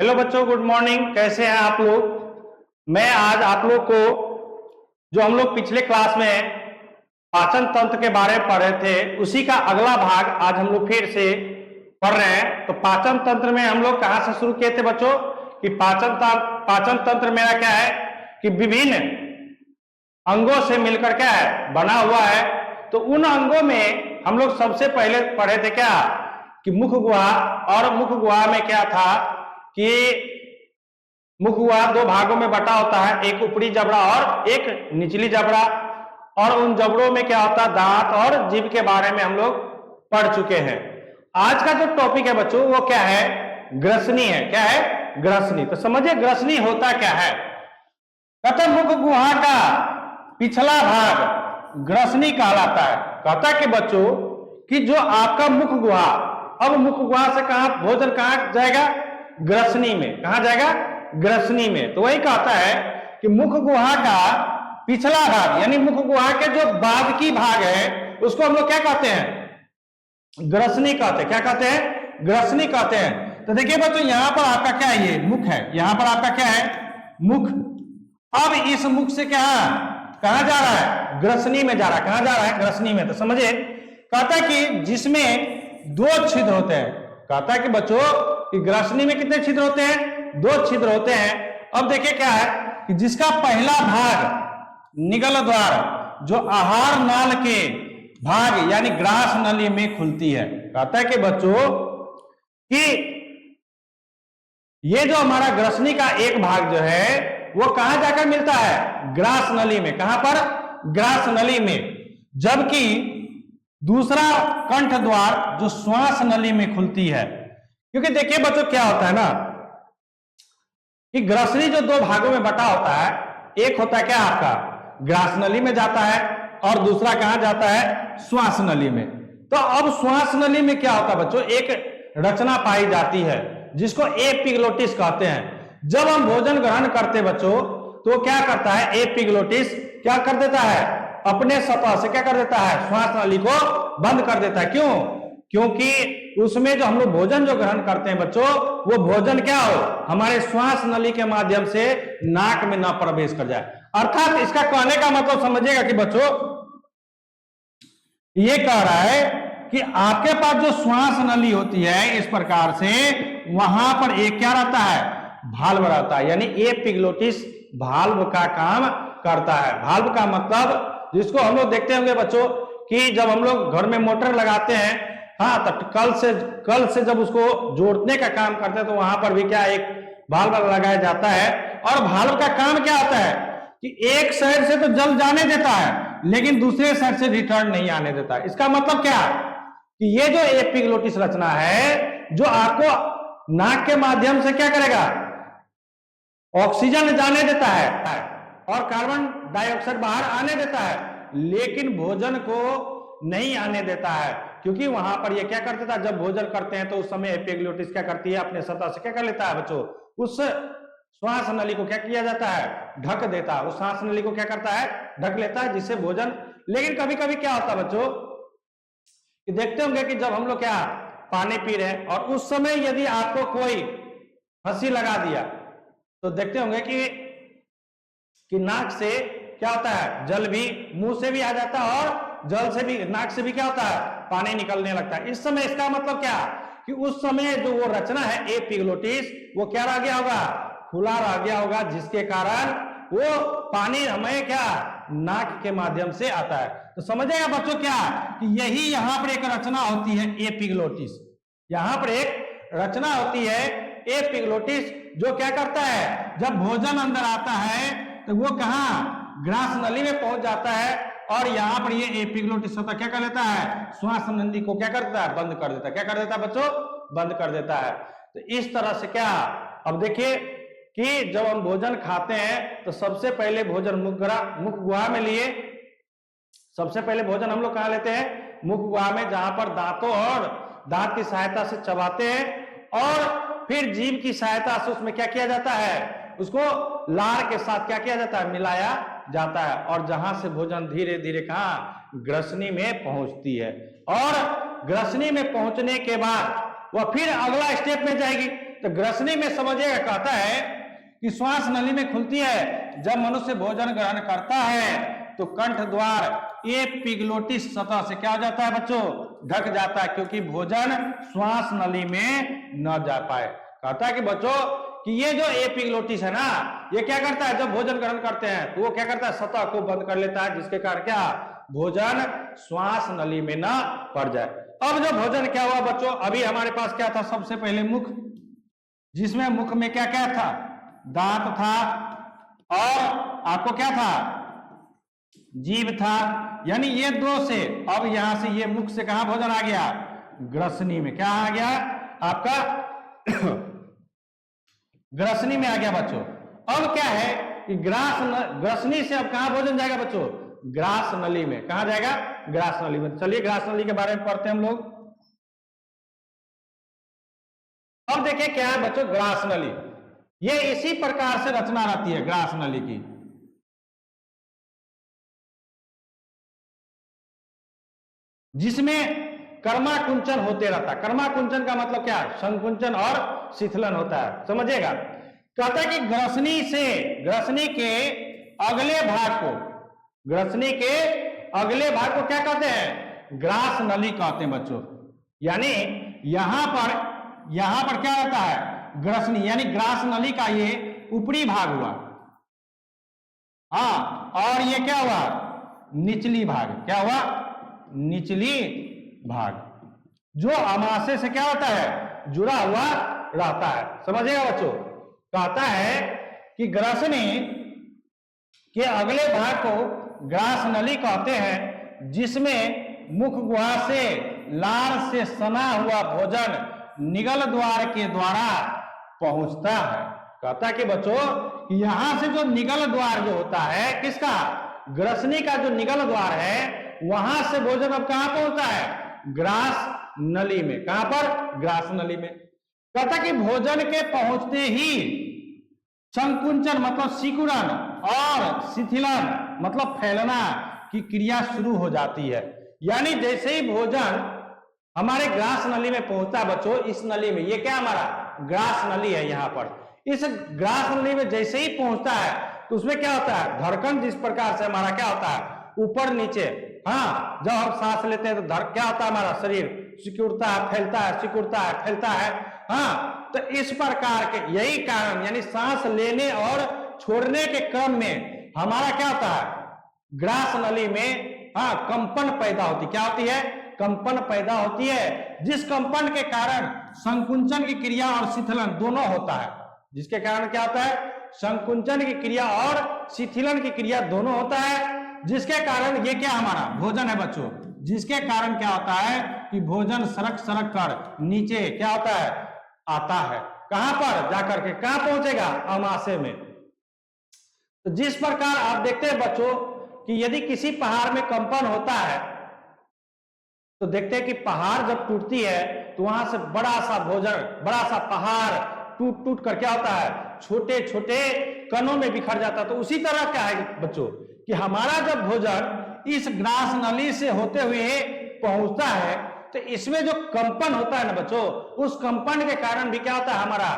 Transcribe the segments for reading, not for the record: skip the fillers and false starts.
Hello बच्चों, good morning. कैसे हैं आप लोग? मैं आज आप लोग को जो हम लोग पिछले क्लास में पाचन तंत्र के बारे में पढ़ रहे थे उसी का अगला भाग आज हम लोग फिर से पढ़ रहे हैं। तो पाचन तंत्र में हम लोग कहां से शुरू किए थे बच्चों कि पाचन तंत्र मेरा क्या है कि विभिन्न अंगों से मिलकर क्या है बना हुआ है। तो उन अंगों में हम लोग सबसे पहले पढ़े थे क्या कि मुख गुहा, और मुख गुहा में क्या था कि मुख गुहा दो भागों में बटा होता है, एक ऊपरी जबड़ा और एक निचली जबड़ा। और उन जबड़ों में क्या होता है, दांत और जीभ के बारे में हम लोग पढ़ चुके हैं। आज का जो टॉपिक है बच्चों वो क्या है, ग्रसनी है। क्या है? ग्रसनी। तो समझिए ग्रसनी होता क्या है। कहते मुख गुहा का पिछला भाग ग्रसनी कहलाता है। कहता कि बच्चों कि जो आपका मुख गुहा, अब मुख गुहा से कहां भोजन कहां जाएगा, ग्रसनी में। कहां जाएगा? ग्रसनी में। तो वही कहता है कि मुख गुहा का पिछला भाग यानी मुख गुहा के जो बाद की भाग है उसको हम लोग क्या कहते हैं, ग्रसनी कहते हैं। क्या कहते हैं? ग्रसनी कहते हैं। तो देखिए बच्चों यहां पर आपका क्या है, ये मुख है, यहां पर आपका क्या है, मुख। अब इस मुख से क्या कहां जा रहा है, ग्रसनी में जा रहा है। कहां जा रहा है? ग्रसनी में। तो समझिए कहता है कि जिसमें दो छिद्र होते हैं। कहता है कि बच्चों कि ग्रसनी में कितने छिद्र होते हैं, दो छिद्र होते हैं। अब देखिए क्या है कि जिसका पहला भाग निगल द्वार जो आहार नाल के भाग यानी ग्रास नली में खुलती है। कहता है कि बच्चों कि ये जो हमारा ग्रसनी का एक भाग जो है वो कहां जाकर मिलता है, ग्रास नली में। कहां पर? ग्रास नली में। जबकि दूसरा कंठ द्वार जो श्वास नली में खुलती है। क्योंकि देखिए बच्चों क्या होता है ना कि ग्रसनी जो दो भागों में बटा होता है, एक होता है क्या आपका ग्रास नली में जाता है और दूसरा कहां जाता है, श्वास नली में। तो अब श्वास नली में क्या होता है बच्चों, एक रचना पाई जाती है जिसको एपिग्लोटिस कहते हैं। जब हम भोजन ग्रहण करते बच्चों तो क्या करता है, एपिग्लोटिस क्या कर देता है, अपने सतह से क्या कर देता है, श्वास नली को बंद कर देता है। क्यों? क्योंकि उसमें जो हम लोग भोजन जो ग्रहण करते हैं बच्चों वो भोजन क्या हो, हमारे श्वास नली के माध्यम से नाक में ना प्रवेश कर जाए। अर्थात इसका कहने का मतलब समझिएगा कि बच्चों ये कह रहा है कि आपके पास जो श्वास नली होती है इस प्रकार से वहां पर एक क्या रहता है, भाल्व रहता है। यानी एपिग्लोटिस भाल्व का काम करता है। भाल्व का मतलब जिसको हम लोग देखते होंगे बच्चों कि जब हम लोग घर में मोटर लगाते हैं, हाँ, तो कल से जब उसको जोड़ने का काम करते हैं तो वहां पर भी क्या एक भाल्व लगाया जाता है। और भाल्व का काम क्या होता है कि एक साइड से तो जल जाने देता है लेकिन दूसरे साइड से रिटर्न नहीं आने देता है। इसका मतलब क्या कि ये जो एपिग्लोटिस रचना है जो आपको नाक के माध्यम से क्या करेगा, ऑक्सीजन जाने देता है और कार्बन डाइऑक्साइड बाहर आने देता है, लेकिन भोजन को नहीं आने देता है। क्योंकि वहां पर ये क्या कर देता है, जब भोजन करते हैं तो उस समय एपिग्लोटिस क्या करती है, अपने सतह से क्या कर लेता है बच्चों, उस श्वास नली को क्या किया जाता है, ढक देता है। उस श्वास नली को क्या करता है, ढक लेता है, जिससे भोजन। लेकिन कभी कभी क्या होता है बच्चों कि देखते होंगे कि जब हम लोग क्या पानी पी रहे हैं और उस समय यदि आपको कोई हंसी लगा दिया तो देखते होंगे कि नाक से क्या होता है, जल भी मुंह से भी आ जाता है और जल से भी, नाक से भी क्या होता है, पानी निकलने लगता है। इस समय इसका मतलब क्या कि उस समय जो वो रचना है एपिग्लोटिस वो क्या रह गया होगा, खुला रह गया होगा, जिसके कारण वो पानी हमें क्या नाक के माध्यम से आता है। तो समझेगा बच्चों क्या कि यही यहां पर एक रचना होती है एपिग्लोटिस। यहां पर एक रचना होती है एपिग्लोटिस जो क्या करता है, जब भोजन अंदर आता है तो वो कहां, ग्रास नली में पहुंच जाता है और यहां पर ये एपिग्लोटिस होता क्या कर लेता है, श्वास नली को क्या कर देता है, बंद कर देता है। क्या कर देता है बच्चों, बंद कर देता है। तो इस तरह से क्या, अब देखिए कि जब हम भोजन खाते हैं तो सबसे पहले भोजन मुख गुहा में लिए। सबसे पहले भोजन हम लोग कहां लेते हैं, मुख गुहा में, जहां पर दांतों और दांत की सहायता से चबाते हैं और फिर जीभ की सहायता से उसमें क्या किया जाता है, उसको लार के साथ क्या किया जाता है, मिलाया जाता है। और जहां से भोजन धीरे धीरे कहां, ग्रसनी में पहुंचती है। और ग्रसनी में पहुंचने के बाद वह फिर अगला स्टेप में जाएगी। तो ग्रसनी में समझिएगा कहता है कि श्वास नली में खुलती है जब मनुष्य भोजन ग्रहण करता है तो कंठ द्वार एपिग्लोटिस सतह से क्या हो जाता है बच्चों, ढक जाता है, क्योंकि भोजन श्वास नली में न जा पाए। कहता है कि बच्चों कि ये जो एपिग्लोटिस है ना, ये क्या करता है, जब भोजन ग्रहण करते हैं तो वो क्या करता है, सतह को बंद कर लेता है, जिसके कारण क्या, भोजन श्वास नली में न पड़ जाए। अब जो भोजन क्या हुआ बच्चों, अभी हमारे पास क्या था, सबसे पहले मुख, जिसमें मुख में क्या क्या था, दांत था और आपको क्या था, जीभ था, यानी ये दो से, अब यहां से ये मुख से कहां भोजन आ गया, ग्रसनी में, क्या आ गया आपका ग्रसनी में आ गया बच्चों। अब क्या है कि ग्रसनी से अब कहां भोजन जाएगा बच्चों, ग्रास नली में, कहां जाएगा, ग्रास नली में। चलिए ग्रास नली के बारे में पढ़ते हैं हम लोग। अब देखिए क्या है बच्चों ग्रास नली, ये इसी प्रकार से रचना रहती है ग्रास नली की, जिसमें कर्माकुंचन होते रहता है। कर्माकुंचन का मतलब क्या है, संकुंचन और शिथिलन होता है, समझिएगा। कहता है कि ग्रसनी के अगले भाग को, ग्रसनी के अगले भाग को क्या कहते हैं, ग्रास नली कहते हैं बच्चों। यानी यहां पर क्या रहता है, ग्रसनी यानी ग्रास नली का ये ऊपरी भाग हुआ, हाँ, और ये क्या हुआ, निचली भाग, क्या हुआ, निचली भाग, जो अमाशय से क्या होता है, जुड़ा हुआ रहता है, समझिएगा बच्चों। कहता है कि ग्रसनी के अगले भाग को ग्रास नली कहते हैं, जिसमें मुख गुहा से लार से सना हुआ भोजन निगल द्वार के द्वारा पहुंचता है। कहता है कि बच्चों यहां से जो निगल द्वार जो होता है किसका, ग्रसनी का जो निगल द्वार है, वहां से भोजन अब कहां पहुंचता है, ग्रास नली में। कहां पर, ग्रास नली में। कहता कि भोजन के पहुंचते ही संकुंचन मतलब सिकुड़न और शिथिलन मतलब फैलना की क्रिया शुरू हो जाती है। यानी जैसे ही भोजन हमारे ग्रास नली में पहुंचता है बच्चों, इस नली में, ये क्या हमारा ग्रास नली है, यहां पर इस ग्रास नली में जैसे ही पहुंचता है तो उसमें क्या होता है, धड़कन जिस प्रकार से हमारा क्या होता है, ऊपर नीचे, हाँ, जब हम सांस लेते हैं तो क्या होता है, हमारा शरीर सिकुड़ता है, फैलता है, सिकुड़ता है, फैलता है, हाँ, तो इस प्रकार के, यही कारण, यानी सांस लेने और छोड़ने के क्रम में हमारा क्या होता है, ग्रास नली में, हाँ, कंपन पैदा होती, क्या होती है, कंपन पैदा होती है, जिस कंपन के कारण संकुंचन की क्रिया और शिथिलन दोनों होता है, जिसके कारण क्या होता है, संकुंचन की क्रिया और शिथिलन की क्रिया दोनों होता है, जिसके कारण ये क्या हमारा भोजन है बच्चों, जिसके कारण क्या होता है कि भोजन सरक सरक कर नीचे क्या होता है, आता है, कहां पर जाकर के, कहां पहुंचेगा, अमाशय में। तो जिस प्रकार आप देखते हैं बच्चों कि यदि किसी पहाड़ में कंपन होता है तो देखते हैं कि पहाड़ जब टूटती है तो वहां से बड़ा सा भोजन, बड़ा सा पहाड़ टूट टूट कर क्या होता है, छोटे छोटे कणों में बिखर जाता है। तो उसी तरह क्या है बच्चों कि हमारा जब भोजन इस ग्रास नली से होते हुए पहुंचता है तो इसमें जो कंपन होता है ना बच्चों, उस कंपन के कारण भी क्या होता है, हमारा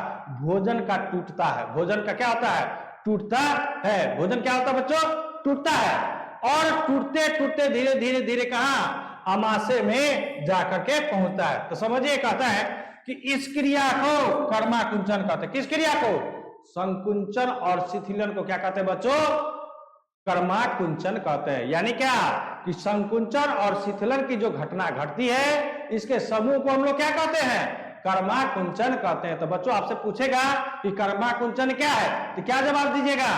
भोजन का टूटता है, भोजन का क्या होता है, टूटता है, भोजन क्या होता है बच्चों, टूटता है, और टूटते टूटते धीरे धीरे धीरे कहां, अमाशय में जाकर के पहुंचता है। तो समझिए कहता है कि इस क्रिया को कर्माकुंचन कहते हैं, किस क्रिया को, संकुंचन और शिथिलन को क्या कहते हैं बच्चों, कर्माकुंचन कहते हैं। यानी क्या कि संकुंचन और शिथिलन की जो घटना घटती है इसके समूह को हम लोग क्या कहते हैं, कर्माकुंचन कहते हैं। तो बच्चों आपसे पूछेगा कि कर्माकुंचन क्या है, तो क्या जवाब दीजिएगा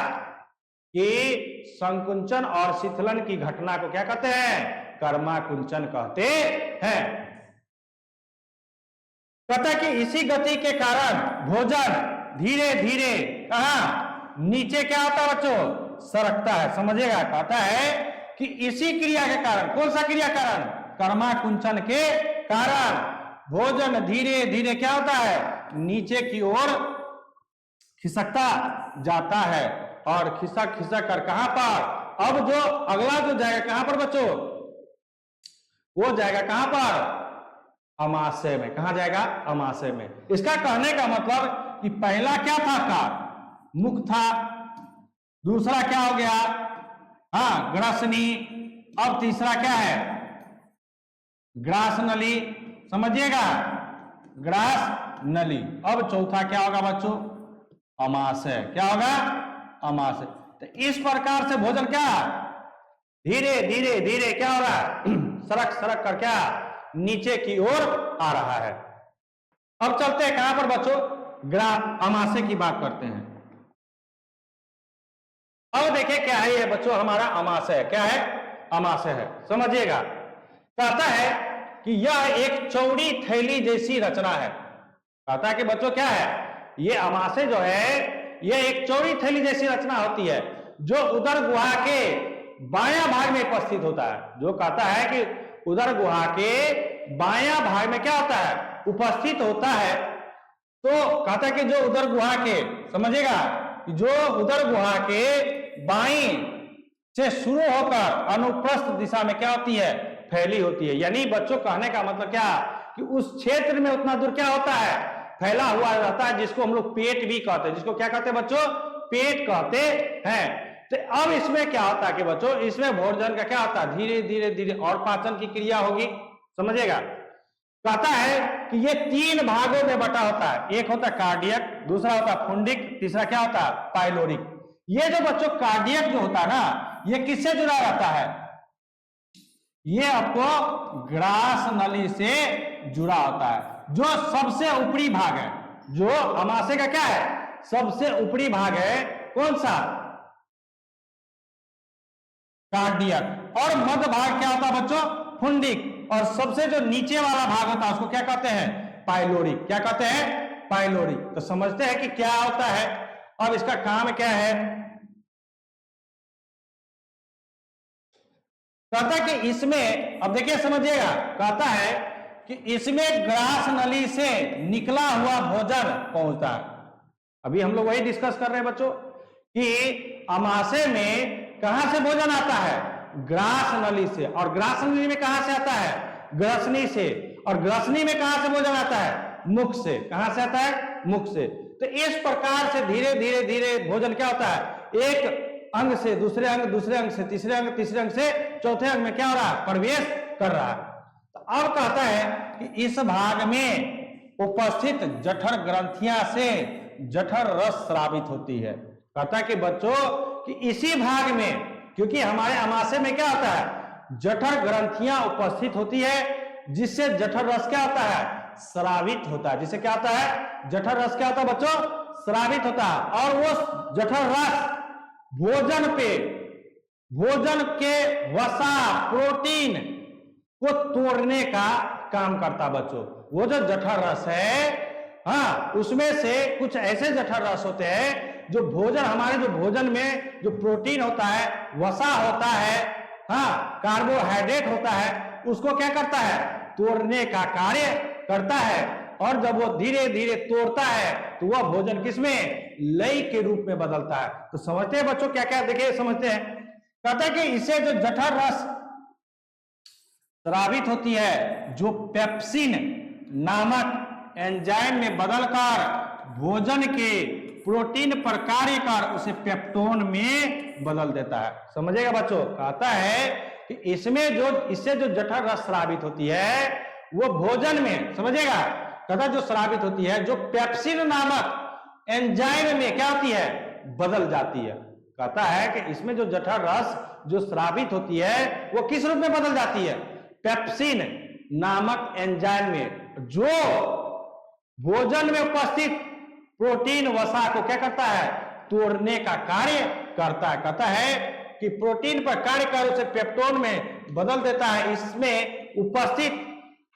कि संकुंचन और शिथिलन की घटना को क्या कहते हैं, कर्माकुंचन कहते हैं। कहता है कि इसी गति के कारण भोजन धीरे धीरे कहां, नीचे क्या होता है बच्चों, सरकता है, समझिएगा। कहता है कि इसी क्रिया के कारण, कौन सा क्रिया कारण, कर्माकुंचन के कारण भोजन धीरे धीरे क्या होता है, नीचे की ओर खिसकता जाता है, और खिसक खिसक कर कहां पर, अब जो अगला जो जाएगा कहां पर बच्चों, वो जाएगा कहां पर, अमाशय में। कहा जाएगा? अमाशय में। इसका कहने का मतलब कि पहला क्या था? कार, मुख था। दूसरा क्या हो गया? हाँ, ग्रासनी। अब तीसरा क्या है? ग्रास नली। समझिएगा, ग्रास नली। अब चौथा क्या होगा बच्चों? अमाशय। क्या होगा? अमाशय। तो इस प्रकार से भोजन क्या धीरे धीरे धीरे क्या हो रहा है? सरक सरक कर क्या नीचे की ओर आ रहा है। अब चलते हैं कहां पर बच्चों? अमाशय की बात करते हैं। अब देखिए क्या है ये बच्चों, हमारा अमाशय। क्या है? अमाशय है। समझिएगा, कहता है कि यह एक चौड़ी थैली जैसी रचना है। कहता है कि बच्चों क्या है ये? अमाशय जो है यह एक चौड़ी थैली जैसी रचना होती है जो उदर गुहा के बायां भाग में उपस्थित होता है। जो कहता है कि उदर गुहा के बायां भाग में क्या होता है? उपस्थित होता है। तो कहता है कि जो उदर गुहा के, समझिएगा, जो उदर गुहा के बाईं से शुरू होकर अनुप्रस्थ दिशा में क्या होती है? फैली होती है। यानी बच्चों कहने का मतलब क्या कि उस क्षेत्र में उतना दूर क्या होता है? फैला हुआ रहता है, जिसको हम लोग पेट भी कहते हैं। जिसको क्या कहते हैं बच्चों? पेट कहते हैं। तो अब इसमें क्या होता है कि बच्चों, इसमें भोजन का क्या होता है? धीरे धीरे धीरे और पाचन की क्रिया होगी। समझिएगा, कहता है कि ये 3 भागों में बटा होता है। एक होता है कार्डियक, दूसरा होता है फुंडिक, तीसरा क्या होता है? पाइलोरिक। ये जो बच्चों कार्डियक जो होता है ना, ये किससे जुड़ा रहता है? ये आपको ग्रास नली से जुड़ा होता है, जो सबसे ऊपरी भाग है। जो अमाशय का क्या है? सबसे ऊपरी भाग है। कौन सा? कार्डियक। और मध्य भाग क्या होता है बच्चों? फुंडिक। और सबसे जो नीचे वाला भाग होता है उसको क्या कहते हैं? पाइलोरिक। क्या कहते हैं? पाइलोरिक। तो समझते हैं कि क्या होता है। अब इसका काम क्या है? कहता है कि इसमें, अब देखिए समझिएगा, कहता है कि इसमें ग्रास नली से निकला हुआ भोजन पहुंचता है। अभी हम लोग वही डिस्कस कर रहे हैं बच्चों कि अमाशय में कहां से भोजन आता है? ग्रास नली से। और ग्रास नली में कहां से आता है? ग्रसनी से। और ग्रसनी में कहां से भोजन आता है? मुख से। कहां से आता है? मुख से। तो इस प्रकार से धीरे धीरे धीरे भोजन क्या होता है? एक अंग से दूसरे अंग, दूसरे अंग से तीसरे अंग, तीसरे अंग से चौथे अंग में क्या हो रहा है? प्रवेश कर रहा है। तो अब कहता है कि इस भाग में उपस्थित जठर ग्रंथियां से जठर रस स्रावित होती है। कहता है कि बच्चों कि इसी भाग में, क्योंकि हमारे अमाशय में क्या होता है? जठर ग्रंथियां उपस्थित होती है, जिससे जठर रस क्या होता है? स्रावित होता है। जिससे क्या होता है? जठर रस क्या होता है बच्चों? स्रावित होता है। और वो जठर रस भोजन पे, भोजन के वसा, प्रोटीन को तोड़ने का काम करता बच्चों। वो जो जठर रस है, हाँ, उसमें से कुछ ऐसे जठर रस होते हैं जो भोजन, हमारे जो भोजन में जो प्रोटीन होता है, वसा होता है, हाँ, कार्बोहाइड्रेट होता है, उसको क्या करता है? तोड़ने का कार्य करता है। और जब वो धीरे धीरे तोड़ता है तो वह भोजन किसमें? लय के रूप में बदलता है। तो समझते हैं बच्चों क्या क्या? देखिए समझते हैं। कहते हैं कि इसे जो जठर रस स्रावित होती है, जो पेप्सिन नामक एंजाइम में बदलकर भोजन के प्रोटीन पर कार्य कर उसे पेप्टोन में बदल देता है। समझिएगा बच्चों, कहता है कि इससे जो जठर रस स्रावित होती है वो भोजन में, समझिएगा, कहता जो स्रावित होती है, जो पेप्सिन नामक एंजाइम में क्या होती है? बदल जाती है। कहता है कि इसमें जो जठर रस जो स्रावित होती है वो किस रूप में बदल जाती है? पेप्सिन नामक एंजाइम में, जो भोजन में उपस्थित प्रोटीन वसा को क्या करता है? तोड़ने का कार्य करता है। कहता है कि प्रोटीन पर कार्य कर उसे पेप्टोन में बदल देता है। इसमें उपस्थित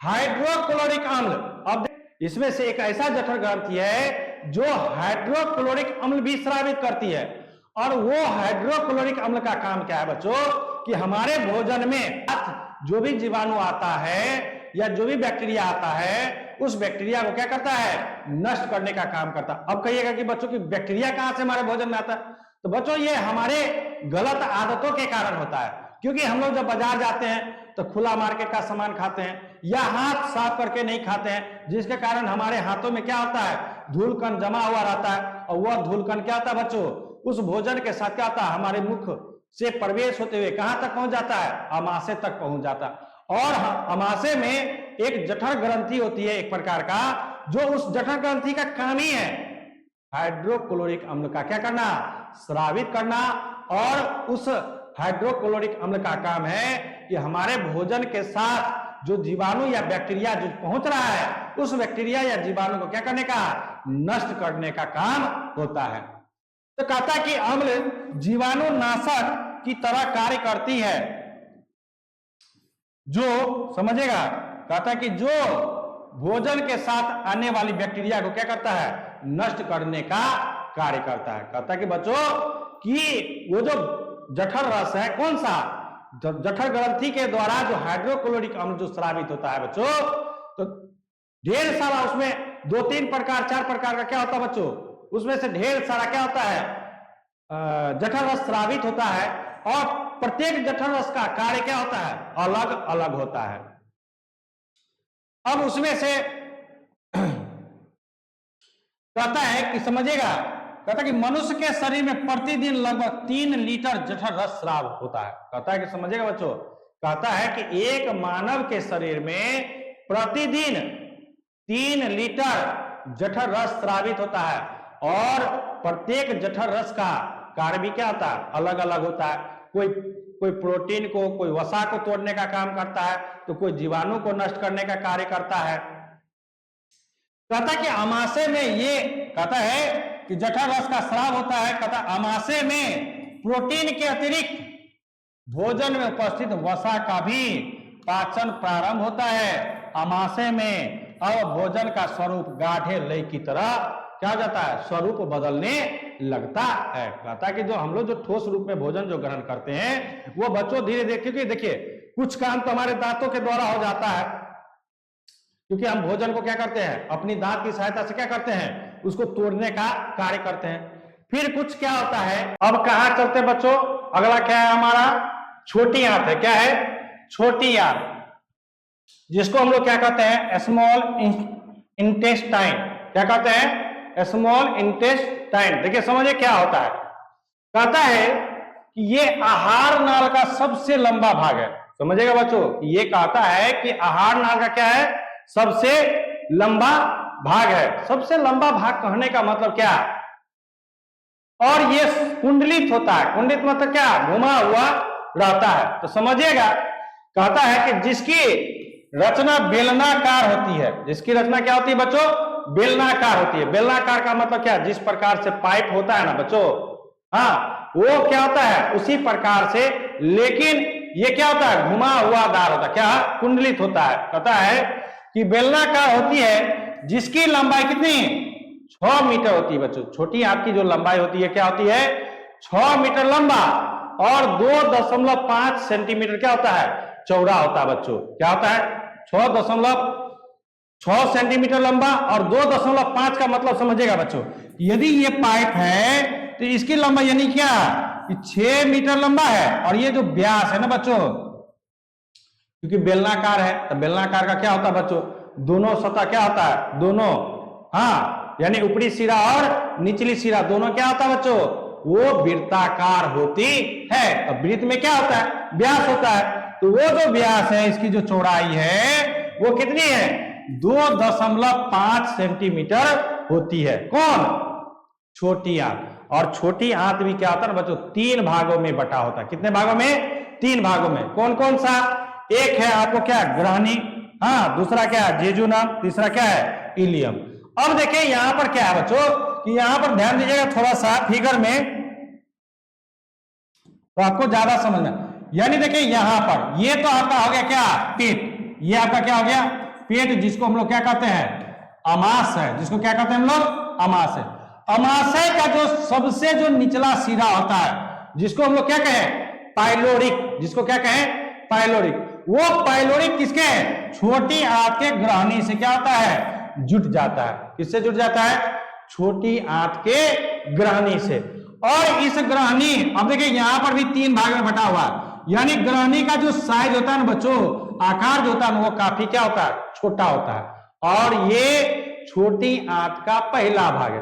हाइड्रोक्लोरिक अम्ल, अब इसमें से एक ऐसा जठर ग्रंथि है जो हाइड्रोक्लोरिक अम्ल भी स्रावित करती है। और वो हाइड्रोक्लोरिक अम्ल का काम क्या है बच्चों? कि हमारे भोजन में जो भी जीवाणु आता है या जो भी बैक्टीरिया आता है, उस बैक्टीरिया को क्या करता है? नष्ट करने का काम करता है। अब कहिएगा कि बच्चों की बैक्टीरिया कहां से हमारे भोजन में आता है? तो बच्चों ये हमारे गलत आदतों के कारण होता है। क्योंकि हम लोग जब बाजार जाते हैं तो खुला मार्केट का सामान खाते हैं या हाथ साफ करके नहीं खाते हैं, जिसके कारण हमारे हाथों में क्या होता है, धूल कण जमा हुआ रहता है। और वह धूल कण क्या होता है बच्चों, उस भोजन के साथ क्या होता है, हमारे मुख से प्रवेश होते हुए कहां तक पहुंच जाता है, अमाशय तक पहुंच जाता है। और अमाशय में एक जठर ग्रंथि होती है एक प्रकार का, जो उस जठर ग्रंथि का काम ही है हाइड्रोक्लोरिक अम्ल का क्या करना, स्रावित करना। और उस हाइड्रोक्लोरिक अम्ल का काम है कि हमारे भोजन के साथ जो जीवाणु या बैक्टीरिया जो पहुंच रहा है, उस बैक्टीरिया या जीवाणु को क्या करने का, नष्ट करने का काम होता है। तो कहता है कि अम्ल जीवाणु नाशक की तरह कार्य करती है, जो समझेगा, कहता है कि जो भोजन के साथ आने वाली बैक्टीरिया को क्या करता है, नष्ट करने का कार्य करता है। कहता है कि बच्चों कि वो जो जठर रस है, कौन सा, जठर ग्रंथि के द्वारा जो हाइड्रोक्लोरिक अम्ल जो स्रावित होता है बच्चों, तो ढेर सारा उसमें 2-3 प्रकार 4 प्रकार का क्या होता है बच्चों, उसमें से ढेर सारा क्या होता है, जठर रस स्रावित होता है। और प्रत्येक जठर रस का कार्य क्या होता है, अलग अलग होता है। अब उसमें से कहता है कि समझेगा, कहता है कि मनुष्य के शरीर में प्रतिदिन लगभग 3 लीटर जठर रस स्राव होता है। कहता है कि समझेगा बच्चों, कहता है कि एक मानव के शरीर में प्रतिदिन 3 लीटर जठर रस स्रावित होता है। और प्रत्येक जठर रस का कार्य भी क्या होता है, अलग अलग होता है। कोई प्रोटीन को, कोई वसा को तोड़ने का काम करता है, तो कोई जीवाणु को नष्ट करने का कार्य करता है। कहता है कि अमाशय में ये, कहता है कि जठर रस का स्राव होता है, कहता है अमाशय में प्रोटीन के अतिरिक्त भोजन में उपस्थित वसा का भी पाचन प्रारंभ होता है अमाशय में। और भोजन का स्वरूप गाढ़े लय की तरह क्या हो जाता है, स्वरूप बदलने लगता है। कहता है कि जो हम लोग जो ठोस रूप में भोजन जो ग्रहण करते हैं, वो बच्चों धीरे धीरे, क्योंकि देखिए कुछ काम तो हमारे दांतों के द्वारा हो जाता है, क्योंकि हम भोजन को क्या करते हैं, अपनी दांत की सहायता से क्या करते हैं, उसको तोड़ने का कार्य करते हैं। फिर कुछ क्या होता है, अब कहां चलते हैं बच्चों, अगला क्या है हमारा, छोटी आंत है। क्या है, छोटी आंत, जिसको हम लोग क्या कहते हैं, स्मॉल इंटेस्टाइन। क्या कहते हैं, स्मॉल इंटेस्टाइन। देखिए समझिए क्या होता है, कहता है कि ये आहार नाल का सबसे लंबा भाग है। समझिएगा बच्चों, ये कहता है कि आहार नाल का क्या है, सबसे लंबा भाग है। सबसे लंबा भाग कहने का मतलब क्या, और ये कुंडलित होता है। कुंडलित मतलब क्या, घुमा हुआ रहता है। तो समझिएगा, कहता है कि जिसकी रचना बेलनाकार होती है। जिसकी रचना क्या होती है बच्चों, बेलनाकार होती है। बेलनाकार का मतलब क्या, जिस प्रकार से पाइप होता है ना बच्चों, हाँ, वो क्या होता है उसी प्रकार से, लेकिन ये क्या होता है, घुमा हुआ दार होता है, क्या कुंडलित होता है। कहता है कि बेलनाकार होती है, जिसकी लंबाई कितनी, 6 मीटर होती है बच्चों। छोटी आंत की जो लंबाई होती है क्या होती है, 6 मीटर लंबा, और 2.5 सेंटीमीटर क्या होता है, चौड़ा होता है बच्चों। क्या होता है, 6 सेंटीमीटर लंबा, और 2.5 का मतलब समझिएगा बच्चों, यदि ये पाइप है तो इसकी लंबाई यानी क्या, 6 मीटर लंबा है। और ये जो व्यास है ना बच्चों, क्योंकि बेलनाकार है, तो बेलनाकार का क्या होता है बच्चों, दोनों सतह क्या होता है, दोनों, हाँ, यानी ऊपरी सिरा और निचली सिरा दोनों क्या होता है बच्चों, वो वृत्ताकार होती है। तो वृत्त में क्या होता है, व्यास होता है। तो वो जो व्यास है, इसकी जो चौड़ाई है वो कितनी है, 2.5 सेंटीमीटर होती है। कौन, छोटी आंत। और छोटी आंत भी क्या होता है ना बच्चों, 3 भागों में बटा होता है। कितने भागों में, 3 भागों में। कौन कौन सा, एक है आपको क्या, ग्रहणी, हाँ, दूसरा क्या है, जेजुनम, तीसरा क्या है, इलियम। अब देखिए यहां पर क्या है बच्चों, कि यहां पर ध्यान दीजिएगा थोड़ा सा फिगर में, तो आपको ज्यादा समझना। यानी देखिए यहां पर ये तो आपका हो गया क्या, पेट। ये आपका क्या हो गया, पेट, जिसको हम लोग क्या कहते हैं, अमाशय। जिसको क्या कहते हैं हम लोग, अमाशय। अमाशय का जो सबसे जो निचला सिरा होता है, जिसको हम लोग क्या कहें, पाइलोरिक। जिसको क्या कहें, पाइलोरिक। वो पाइलोरिक किसके, छोटी आंत के ग्रहणी से क्या होता है, जुट जाता है। किससे जुट जाता है, छोटी आंत के ग्रहणी से। और इस ग्रहणी, अब देखिए यहां पर भी 3 भाग में बटा हुआ है। यानी ग्रहणी का जो साइज होता है ना बच्चों, आकार जो होता है वो काफी क्या होता है, छोटा होता है। और ये छोटी आंत का पहला भाग है।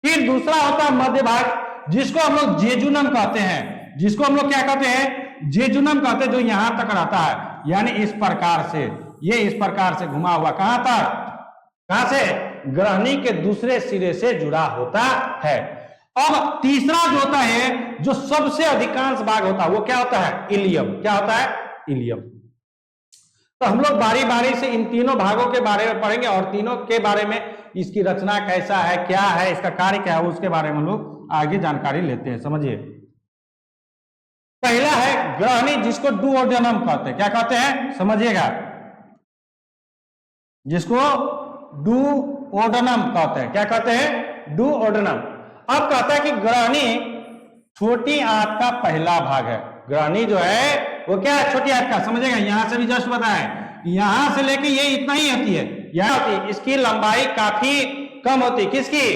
फिर दूसरा होता है मध्य भाग, जिसको हम लोग जेजुनम कहते हैं। जिसको हम लोग क्या कहते हैं, जेजुनम कहते हैं, जो यहां तक रहता है। यानी इस प्रकार से, ये इस प्रकार से घुमा हुआ कहां तक, कहां से, ग्रहणी के दूसरे सिरे से जुड़ा होता है। अब तीसरा जो होता है, जो सबसे अधिकांश भाग होता है, वो क्या होता है, इलियम। क्या होता है, इलियम। तो हम लोग बारी बारी से इन तीनों भागों के बारे में पढ़ेंगे और तीनों के बारे में, इसकी रचना कैसा है, क्या है, इसका कार्य क्या है, उसके बारे में हम लोग आगे जानकारी लेते हैं। समझिए, पहला है ग्रहणी, जिसको डुओडेनम कहते हैं। क्या कहते हैं, समझिएगा, जिसको डुओडेनम कहते हैं। क्या कहते हैं, डुओडेनम। अब कहता है कि ग्रहणी छोटी आंत का पहला भाग है। ग्रहणी जो है वो क्या है, छोटी आंत का। समझेगा, यहां से भी जस्ट बताएं, यहां से लेके ये इतना ही होती है, यहां होती है। इसकी लंबाई काफी कम होती है, किसकी,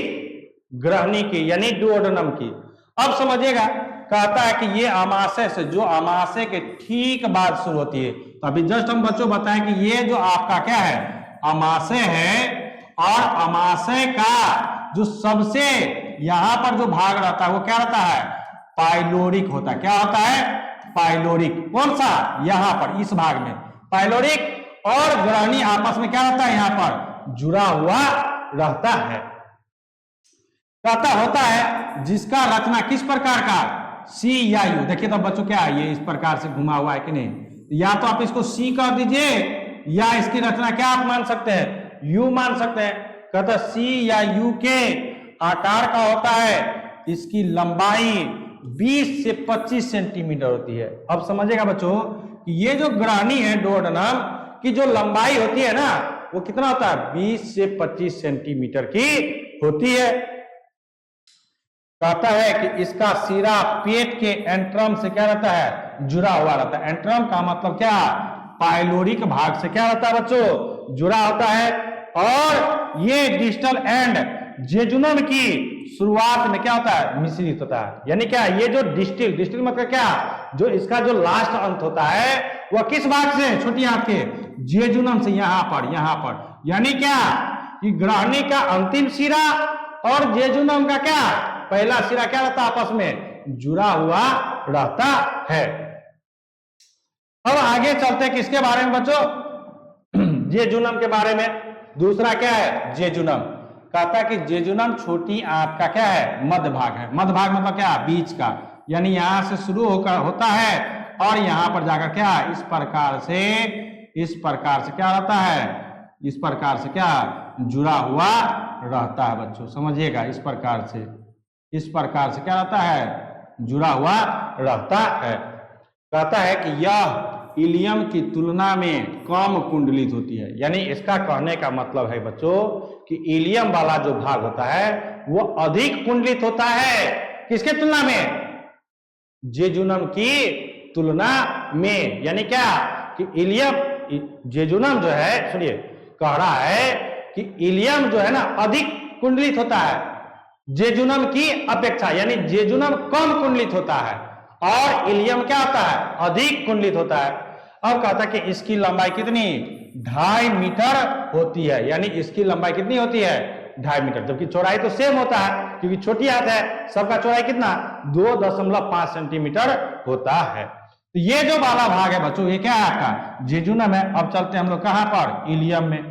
ग्रहणी की, यानी डुओडेनम की। अब समझिएगा, कहता है कि ये अमाशय से, जो अमाशय के ठीक बाद शुरू होती है। तो अभी जस्ट हम बच्चों बताएं कि ये जो आपका क्या है, अमाशय है, और अमाशय का जो सबसे यहां पर जो भाग रहता है वो क्या रहता है, पाइलोरिक होता है। क्या होता है, पाइलोरिक। कौन सा, यहां पर इस भाग में पाइलोरिक और ग्रहणी आपस में क्या रहता है, यहां पर जुड़ा हुआ रहता है। कहता होता है जिसका रचना किस प्रकार का, सी या यू। देखिए तो बच्चों क्या है, ये इस प्रकार से घुमा हुआ है कि नहीं, या तो आप इसको सी कह दीजिए, या इसकी रचना क्या आप मान सकते हैं, यू मान सकते हैं। कहता सी या यू के आकार का होता है, इसकी लंबाई 20 से 25 सेंटीमीटर होती है। अब समझिएगा बच्चों कि ये जो ग्रहणी है डुओडेनम की जो लंबाई होती है ना, वो कितना होता है, 20 से 25 सेंटीमीटर की होती है। कहता है कि इसका सिरा पेट के एंट्रम से क्या रहता है, जुड़ा हुआ रहता है। एंट्रम का मतलब क्या, पाइलोरिक भाग से क्या रहता है बच्चों, जुड़ा होता है। और ये डिस्टल एंड जेजुनम की शुरुआत में क्या होता है, मिश्रित होता है। यानी क्या, ये जो डिस्टिल मतलब क्या, जो इसका जो लास्ट अंत होता है वह किस भाग से, छोटी आंत के जेजुनम से, यहां पर। यानी क्या कि ग्रहणी का अंतिम सिरा और जेजुनम का क्या, पहला सिरा क्या रहता है, आपस में जुड़ा हुआ रहता है। अब आगे चलते हैं किसके बारे में बच्चों, जेजुनम के बारे में। दूसरा क्या है, जेजुनम। कहता है कि जेजुनम छोटी आंत का क्या है, मध्य भाग है। मध्य भाग मतलब क्या, बीच का। यानी यहां से शुरू होकर होता है और यहां पर जाकर क्या, इस प्रकार से क्या रहता है, इस प्रकार से क्या जुड़ा हुआ रहता है बच्चों। समझिएगा, इस प्रकार से क्या रहता है, जुड़ा हुआ रहता है। कहता है कि यह इलियम की तुलना में कम कुंडलित होती है। यानी इसका कहने का मतलब है बच्चों कि इलियम वाला जो भाग होता है वो अधिक कुंडलित होता है, किसके तुलना में, जेजुनम की तुलना में। यानी क्या कि इलियम, जेजुनम जो है, सुनिए, कह रहा है कि इलियम जो है ना अधिक कुंडलित होता है जेजुनम की अपेक्षा। यानी जेजुनम कम कुंडलित होता है और इलियम क्या होता है, अधिक कुंडलित होता है। अब कहता है कि इसकी लंबाई कितनी, 2.5 मीटर होती है। यानी इसकी लंबाई कितनी होती है, 2.5 मीटर। जबकि चौड़ाई तो सेम होता है, क्योंकि छोटी आंत है, सबका चौड़ाई कितना, 2.5 सेंटीमीटर होता है। तो ये जो वाला भाग है बच्चों, ये क्या है आपका, जेजुनम है। अब चलते हैं हम लोग कहां पर, इलियम में।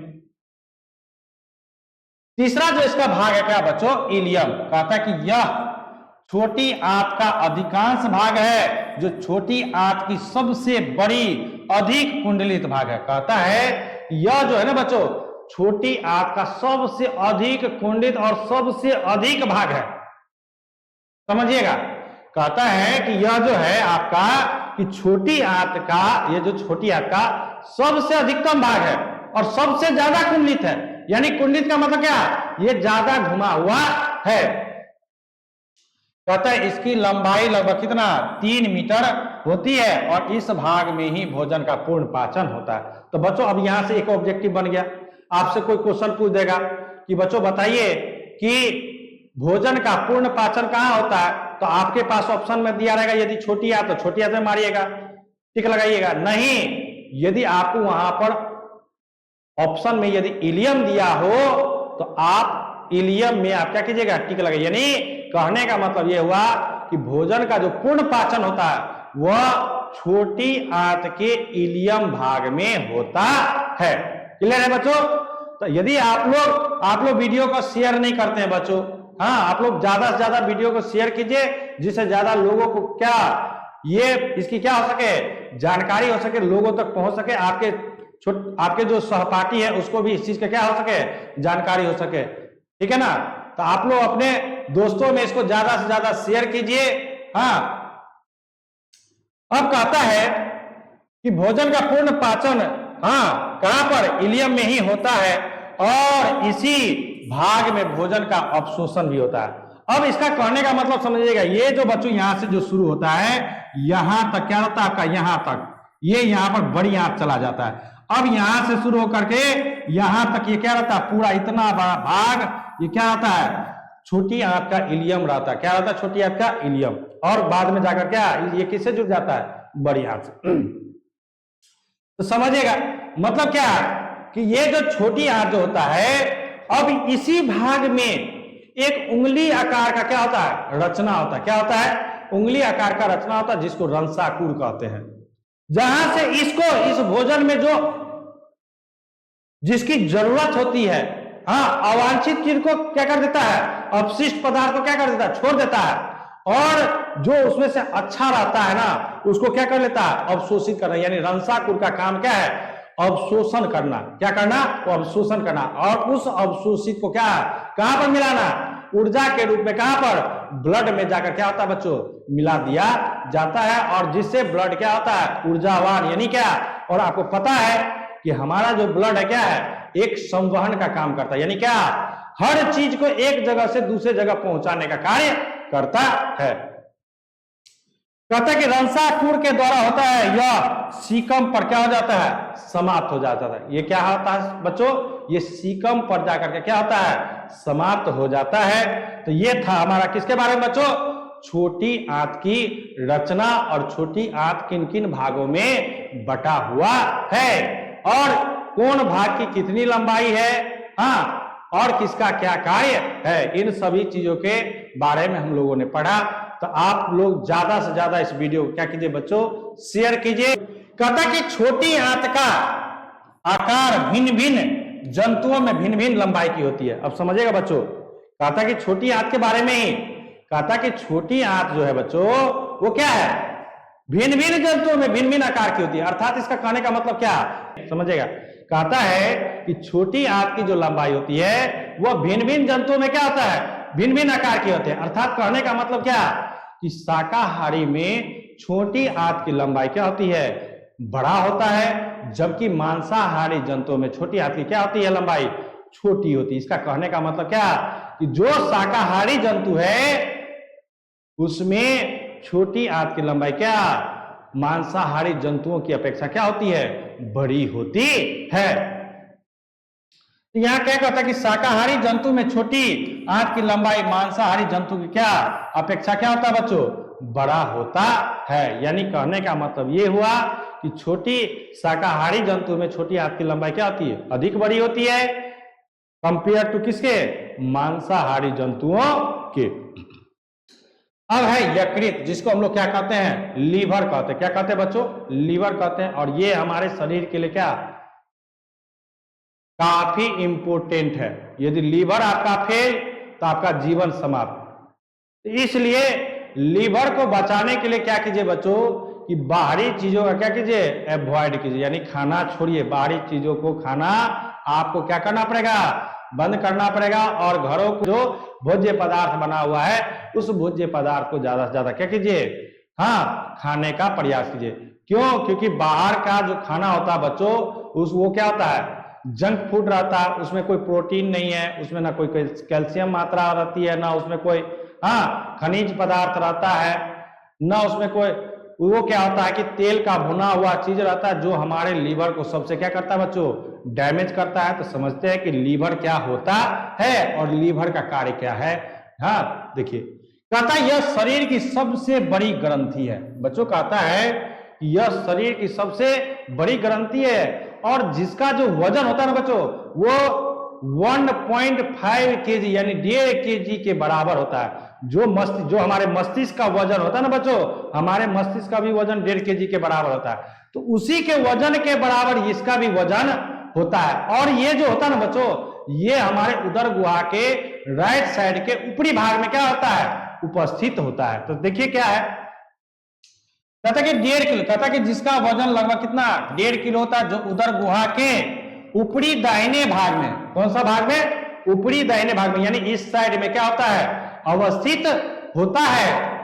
तीसरा जो इसका भाग है क्या बच्चों, इलियम। कहता है कि यह छोटी आंत का अधिकांश भाग है, जो छोटी आंत की सबसे बड़ी अधिक कुंडलित भाग है। कहता है यह जो है ना बच्चों, छोटी आंत का सबसे अधिक कुंडलित और सबसे अधिक भाग है। समझिएगा, कहता है कि यह जो है आपका कि छोटी आंत का, ये जो छोटी आंत का सबसे अधिकतम भाग है और सबसे ज्यादा कुंडलित है। यानी कुंडलित का मतलब क्या, ये ज्यादा घुमा हुआ है। कहता है इसकी लंबाई लगभग कितना, 3 मीटर होती है और इस भाग में ही भोजन का पूर्ण पाचन होता है। तो बच्चों अब यहां से एक ऑब्जेक्टिव बन गया, आपसे कोई क्वेश्चन पूछ देगा कि बच्चों बताइए कि भोजन का पूर्ण पाचन कहां होता है, तो आपके पास ऑप्शन में दिया रहेगा, यदि छोटी आंत तो छोटी आंत में मारिएगा, टिक लगाइएगा। नहीं, यदि आपको वहां पर ऑप्शन में यदि इलियम दिया हो तो आप इलियम में आप क्या कीजिएगा, टिक लगाइए। यानी कहने का मतलब यह हुआ कि भोजन का जो पूर्ण पाचन होता है वह छोटी आंत के इलियम भाग में होता है। क्लियर है बच्चों? तो यदि आप लोग वीडियो को शेयर नहीं करते हैं बच्चों, हाँ, आप लोग ज्यादा से ज्यादा वीडियो को शेयर कीजिए, जिससे ज्यादा लोगों को क्या ये इसकी क्या हो सके, जानकारी हो सके, लोगों तक पहुंच सके, आपके जो सहपाठी है उसको भी इस चीज का क्या हो सके, जानकारी हो सके। ठीक है ना? तो आप लोग अपने दोस्तों में इसको ज्यादा से ज्यादा शेयर कीजिए। हाँ, अब कहता है कि भोजन का पूर्ण पाचन हाँ कहां पर, इलियम में ही होता है और इसी भाग में भोजन का अवशोषण भी होता है। अब इसका कहने का मतलब समझिएगा, ये जो बच्चों यहां से जो शुरू होता है यहां तक क्या रहता है आपका, यहां तक, ये यहां पर बड़ी आंत चला जाता है। अब यहां से शुरू होकर के यहां तक ये क्या रहता है, पूरा इतना बड़ा भाग ये क्या रहता है, छोटी आंत का इलियम रहता है। क्या रहता है, छोटी आंत का इलियम। और बाद में जाकर क्या ये किससे जुड़ जाता है, बड़ी आंत से। तो समझिएगा मतलब क्या कि ये जो छोटी आंत जो होता है, अब इसी भाग में एक उंगली आकार का क्या होता है, रचना होता है। क्या होता है, उंगली आकार का रचना होता है, जिसको रंसाकूर कहते हैं। जहां से इसको इस भोजन में जो जिसकी जरूरत होती है, हाँ, अवांछित चीज को क्या कर देता है, अपशिष्ट पदार्थ को क्या कर देता है, छोड़ देता है, और जो उसमें से अच्छा रहता है ना उसको क्या कर लेता है, अवशोषित करना। यानी रंसाकूर का काम क्या है, अवशोषण करना। क्या करना, वो अवशोषण करना, और उस अवशोषित को क्या कहां पर मिलाना, ऊर्जा के रूप में कहां पर, ब्लड में जाकर क्या होता है बच्चों, मिला दिया जाता है, और जिससे ब्लड क्या होता है, ऊर्जावान। यानी क्या, और आपको पता है कि हमारा जो ब्लड है क्या है, एक संवहन का काम करता है। यानी क्या, हर चीज को एक जगह से दूसरे जगह पहुंचाने का कार्य करता है। कहता है कि रंसाकूर के द्वारा होता है, यह सीकम पर क्या हो जाता है, समाप्त हो जाता है। ये क्या होता है बच्चों, ये सीकम पर जाकर के क्या होता है, समाप्त हो जाता है। तो ये था हमारा किसके बारे में बच्चों, छोटी आंत की रचना, और छोटी आंत किन किन भागों में बटा हुआ है, और कौन भाग की कितनी लंबाई है, हाँ, और किसका क्या कार्य है, इन सभी चीजों के बारे में हम लोगों ने पढ़ा। तो आप लोग ज्यादा से ज्यादा इस वीडियो को क्या कीजिए बच्चों, शेयर कीजिए। कहता कि छोटी आंत का आकार भिन्न भिन्न जंतुओं में भिन्न भिन्न लंबाई की होती है। अब समझिएगा बच्चों, कहता कि छोटी आंत के बारे में ही, कहता कि छोटी आंत जो है बच्चों वो क्या है, भिन्न भिन्न जंतुओं में भिन्न भिन्न आकार की होती है। अर्थात इसका कहने का मतलब क्या समझिएगा, कहता है कि छोटी आंत की जो लंबाई होती है वह भिन्न भिन्न जंतुओं में क्या होता है, भिन्न भिन्न आकार की होते हैं। अर्थात कहने का मतलब क्या कि शाकाहारी में छोटी आंत की लंबाई क्या होती है, बड़ा होता है, जबकि मांसाहारी जंतुओं में छोटी आंत की क्या होती है, लंबाई छोटी होती है। इसका कहने का मतलब क्या कि जो शाकाहारी जंतु है उसमें छोटी आंत की लंबाई क्या मांसाहारी जंतुओं की अपेक्षा क्या होती है, बड़ी होती है। यहां क्या कहता है कि शाकाहारी जंतु में छोटी आंत की लंबाई मांसाहारी जंतु की क्या अपेक्षा क्या होता है बच्चों, बड़ा होता है। यानी कहने का मतलब ये हुआ कि छोटी शाकाहारी जंतु में छोटी आंत की लंबाई क्या होती है, अधिक बड़ी होती है, कंपेयर टू किसके, मांसाहारी जंतुओं के। अब है यकृत, जिसको हम लोग क्या कहते हैं, लीवर कहते हैं। क्या कहते हैं बच्चों, लीवर कहते हैं। और ये हमारे शरीर के लिए क्या काफी इंपोर्टेंट है। यदि लीवर आपका फेल तो आपका जीवन समाप्त। इसलिए लीवर को बचाने के लिए क्या कीजिए बच्चों कि बाहरी चीजों का क्या कीजिए, अवॉइड कीजिए। यानी खाना छोड़िए, बाहरी चीजों को खाना आपको क्या करना पड़ेगा, बंद करना पड़ेगा। और घरों को जो भोज्य पदार्थ बना हुआ है उस भोज्य पदार्थ को ज्यादा से ज्यादा क्या कीजिए, हाँ, खाने का प्रयास कीजिए। क्यों, क्योंकि बाहर का जो खाना होता है बच्चों वो क्या होता है, जंक फूड रहता है, उसमें कोई प्रोटीन नहीं है, उसमें ना कोई कैल्शियम मात्रा रहती है, ना उसमें कोई हाँ खनिज पदार्थ रहता है, ना उसमें कोई वो क्या होता है कि तेल का भुना हुआ चीज रहता है, जो हमारे लीवर को सबसे क्या करता है बच्चों, डैमेज करता है। तो समझते हैं कि लीवर क्या होता है और लीवर का कार्य क्या है। हाँ देखिए, कहता है यह शरीर की सबसे बड़ी ग्रंथि है। बच्चों कहता है कि यह शरीर की सबसे बड़ी ग्रंथि है और जिसका जो वजन होता है ना बच्चों, वो 1.5 केजी यानी 1.5 केजी के बराबर होता है। जो हमारे मस्तिष्क का वजन होता है ना बच्चों, हमारे मस्तिष्क का भी वजन 1.5 केजी के बराबर होता है। तो उसी के वजन के बराबर इसका भी वजन होता है। और ये जो होता है ना बच्चों, ये हमारे उदर गुहा के राइट साइड के ऊपरी भाग में क्या होता है, उपस्थित होता है। तो देखिए क्या है, कहता कि 1.5 किलो, कहता कि जिसका वजन लगभग कितना 1.5 किलो होता है, जो उदर गुहा के ऊपरी दाहिने भाग में, कौन सा भाग में, ऊपरी दाहिने भाग में, यानी इस साइड में क्या होता है, अवस्थित होता है।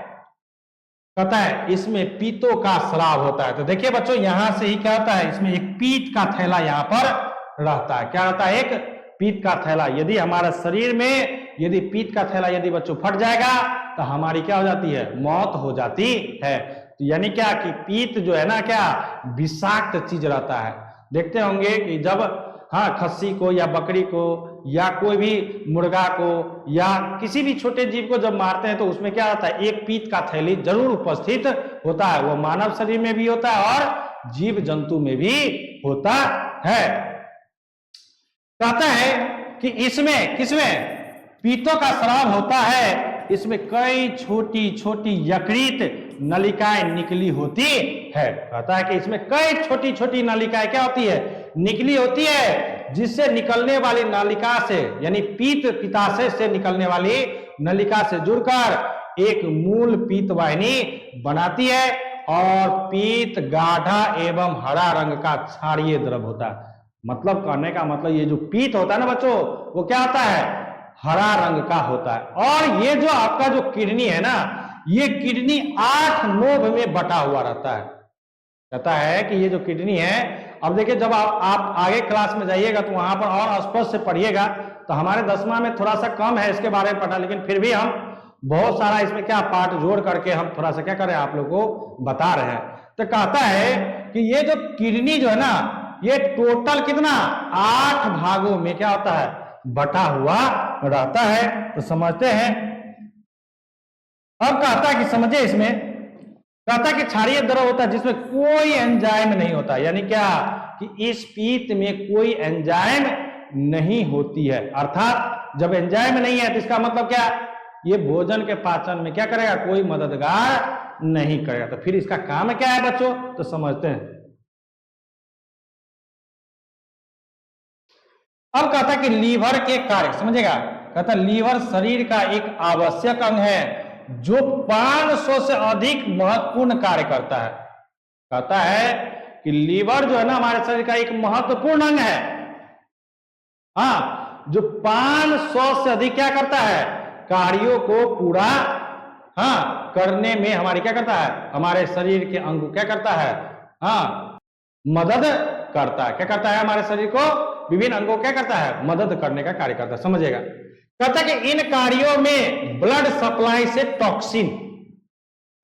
कहता है इसमें पीतों का स्राव होता है। तो देखिए बच्चों, यहां से ही क्या होता है, इसमें एक पीत का थैला यहां पर रहता है। क्या रहता है, एक पीत का थैला। यदि हमारे शरीर में यदि पीत का थैला यदि बच्चों फट जाएगा तो हमारी क्या हो जाती है, मौत हो जाती है। तो यानी क्या कि पीत जो है ना, क्या विषाक्त चीज रहता है। देखते होंगे कि जब खस्सी को या बकरी को या कोई भी मुर्गा को या किसी भी छोटे जीव को जब मारते हैं तो उसमें क्या होता है, एक पीत का थैली जरूर उपस्थित होता है। वो मानव शरीर में भी होता है और जीव जंतु में भी होता है। कहता है कि इसमें किसमें पीतों का स्राव होता है, इसमें कई छोटी छोटी यकृत नलिकाएं निकली होती है। कहता है कि इसमें कई छोटी छोटी नलिकाएं क्या होती है, निकली होती है, जिससे निकलने वाली नलिका से यानी पित्ताशय से निकलने वाली नलिका से जुड़कर एक मूल पीत वाहिनी बनाती है और पीत गाढ़ा एवं हरा रंग का क्षारीय द्रव होता है। मतलब कहने का मतलब ये जो पीत होता है ना बच्चों, वो क्या होता है, हरा रंग का होता है। और ये जो आपका जो किडनी है ना, ये किडनी 8 नोभ में बटा हुआ रहता है। कहता है कि ये जो किडनी है, अब देखिए जब आप आगे क्लास में जाइएगा तो वहां पर और स्पष्ट से पढ़िएगा। तो हमारे 10वां में थोड़ा सा कम है इसके बारे में पढ़ा, लेकिन फिर भी हम बहुत सारा इसमें क्या पार्ट जोड़ करके हम थोड़ा सा क्या करें, आप लोगों को बता रहे हैं। तो कहता है कि ये जो किडनी जो है ना, ये टोटल कितना 8 भागों में क्या होता है, बटा हुआ रहता है। तो समझते हैं। अब कहता है कि समझे इसमें, कहता है कि क्षारीय द्रव होता है जिसमें कोई एंजाइम नहीं होता। यानी क्या कि इस पीत में कोई एंजाइम नहीं होती है। अर्थात जब एंजाइम नहीं है तो इसका मतलब क्या, ये भोजन के पाचन में क्या करेगा, कोई मददगार नहीं करेगा। तो फिर इसका काम क्या है बच्चों, तो समझते हैं। अब कहता है कि लीवर के कार्य समझेगा। कहता है लीवर शरीर का एक आवश्यक अंग है जो 500 से अधिक महत्वपूर्ण कार्य करता है। कहता है कि लीवर जो है ना हमारे शरीर का एक महत्वपूर्ण अंग है, जो 500 से अधिक क्या करता है, कार्यों को पूरा करने में हमारी क्या करता है, हमारे शरीर के अंग क्या करता है, मदद करता है। क्या करता है, हमारे शरीर को विभिन्न अंगों क्या करता है, मदद करने का कार्य करता है। समझिएगा। कहता है कि इन कार्यों में ब्लड सप्लाई से टॉक्सिन,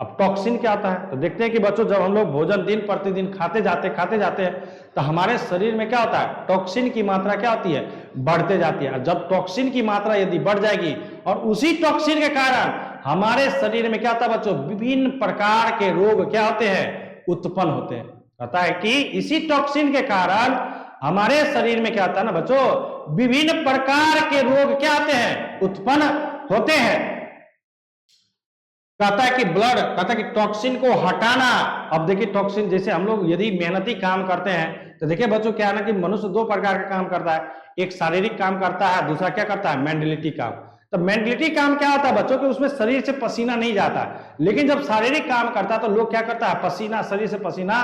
अब टॉक्सिन क्या आता है, तो देखते हैं कि बच्चों जब हम लोग भोजन दिन प्रतिदिन खाते जाते हैं तो हमारे शरीर में क्या होता है, टॉक्सिन की मात्रा क्या होती है, बढ़ते जाती है। जब टॉक्सिन की मात्रा यदि बढ़ जाएगी और उसी टॉक्सिन के कारण हमारे शरीर में क्या होता है बच्चों, विभिन्न प्रकार के रोग क्या होते हैं, उत्पन्न होते हैं। कहता है कि इसी टॉक्सिन के कारण हमारे शरीर में क्या होता है ना बच्चों, विभिन्न प्रकार के रोग क्या आते हैं, उत्पन्न होते हैं। कहता है कि ब्लड, कहता है कि टॉक्सिन को हटाना। अब देखिए टॉक्सिन, जैसे हम लोग यदि मेहनती काम करते हैं तो देखिए बच्चों क्या है ना कि मनुष्य 2 प्रकार का काम करता है, एक शारीरिक काम करता है, दूसरा क्या करता है, मेंटलिटी काम। तो मेंटलिटी काम क्या होता है बच्चों कि उसमें शरीर से पसीना नहीं जाता, लेकिन जब शारीरिक काम करता है तो लोग क्या करता है, पसीना, शरीर से पसीना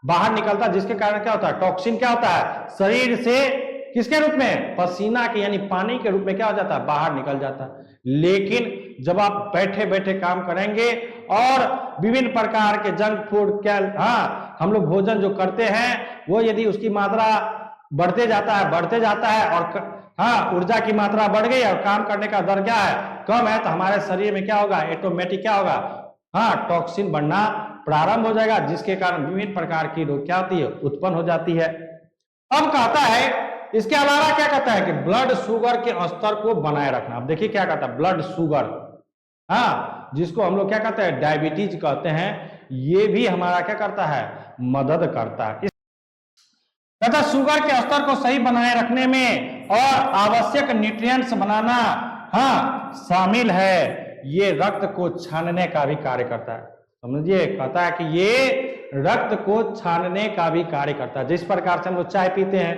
बाहर निकलता है, जिसके कारण क्या होता है, टॉक्सिन क्या होता है, शरीर से किसके रूप में, पसीना के यानी पानी के रूप में क्या हो जाता है, बाहर निकल जाता है। लेकिन जब आप बैठे बैठे काम करेंगे और विभिन्न प्रकार के जंक फूड क्या हम लोग भोजन जो करते हैं वो यदि उसकी मात्रा बढ़ते जाता है और ऊर्जा की मात्रा बढ़ गई और काम करने का दर क्या है, कम है, तो हमारे शरीर में क्या होगा, ऑटोमेटिक क्या होगा, टॉक्सिन बढ़ना प्रारंभ हो जाएगा, जिसके कारण विभिन्न प्रकार की रोग क्या होती है, उत्पन्न हो जाती है। अब कहता है इसके अलावा क्या कहता है कि ब्लड शुगर के स्तर को बनाए रखना। अब देखिए क्या कहता है, ब्लड शुगर, जिसको हम लोग क्या कहते हैं, डायबिटीज कहते हैं, ये भी हमारा क्या करता है, मदद करता है। तथा शुगर के स्तर को सही बनाए रखने में और आवश्यक न्यूट्रिएंट्स बनाना हाँ शामिल है। ये रक्त को छानने का भी कार्य करता है। समझिए, कहता है कि ये रक्त को छानने का भी कार्य करता है। जिस प्रकार से हम लोग चाय पीते हैं,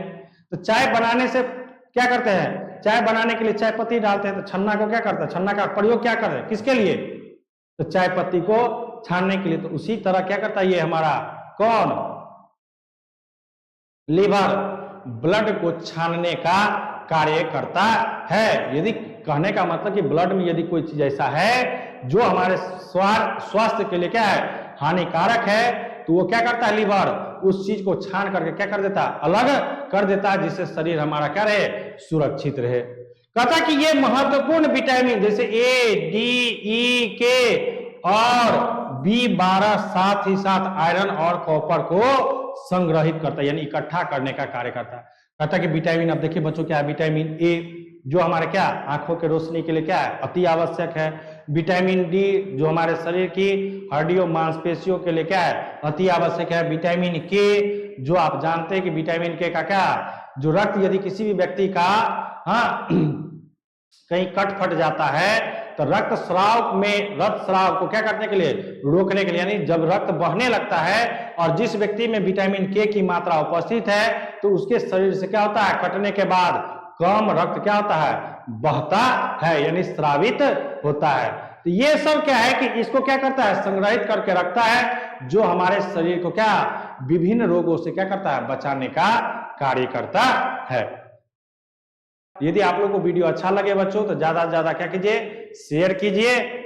तो चाय बनाने से क्या करते हैं, चाय बनाने के लिए चाय पत्ती डालते हैं, तो छन्ना को क्या करता है, छन्ना का प्रयोग क्या करते हैं, किसके लिए, तो चाय पत्ती को छानने के लिए। तो उसी तरह क्या करता है ये हमारा कौन, लीवर, ब्लड को छानने का कार्य करता है। यदि कहने का मतलब कि ब्लड में यदि कोई चीज ऐसा है जो हमारे स्वास्थ्य के लिए क्या है, हानिकारक है, तो वो क्या करता है, लीवर उस चीज को छान करके क्या कर देता है, अलग कर देता है, जिससे शरीर हमारा क्या रहे, सुरक्षित रहे। कहता कि ये महत्वपूर्ण विटामिन जैसे ए, डी, ई, के और B12 साथ ही साथ आयरन और कॉपर को संग्रहित करता है, यानी इकट्ठा करने का कार्य करता है। कहता कि विटामिन, अब देखिए बच्चों क्या है, विटामिन ए जो हमारे क्या आंखों के रोशनी के लिए क्या है, अति आवश्यक है। विटामिन डी जो हमारे शरीर की हड्डियों मांसपेशियों के लिए क्या है, अति आवश्यक है। विटामिन के जो आप जानते हैं कि विटामिन के का क्या, जो रक्त यदि किसी भी व्यक्ति का हाँ कहीं कट फट जाता है तो रक्त स्राव को क्या करने के लिए, रोकने के लिए, यानी जब रक्त बहने लगता है और जिस व्यक्ति में विटामिन के की मात्रा उपस्थित है तो उसके शरीर से क्या होता है, कटने के बाद कम रक्त क्या होता है, बहता है, यानी स्रावित होता है। तो ये सब क्या है कि इसको क्या करता है, संग्रहित करके रखता है, जो हमारे शरीर को क्या विभिन्न रोगों से क्या करता है, बचाने का कार्य करता है। यदि आप लोग को वीडियो अच्छा लगे बच्चों तो ज्यादा से ज्यादा क्या कीजिए, शेयर कीजिए।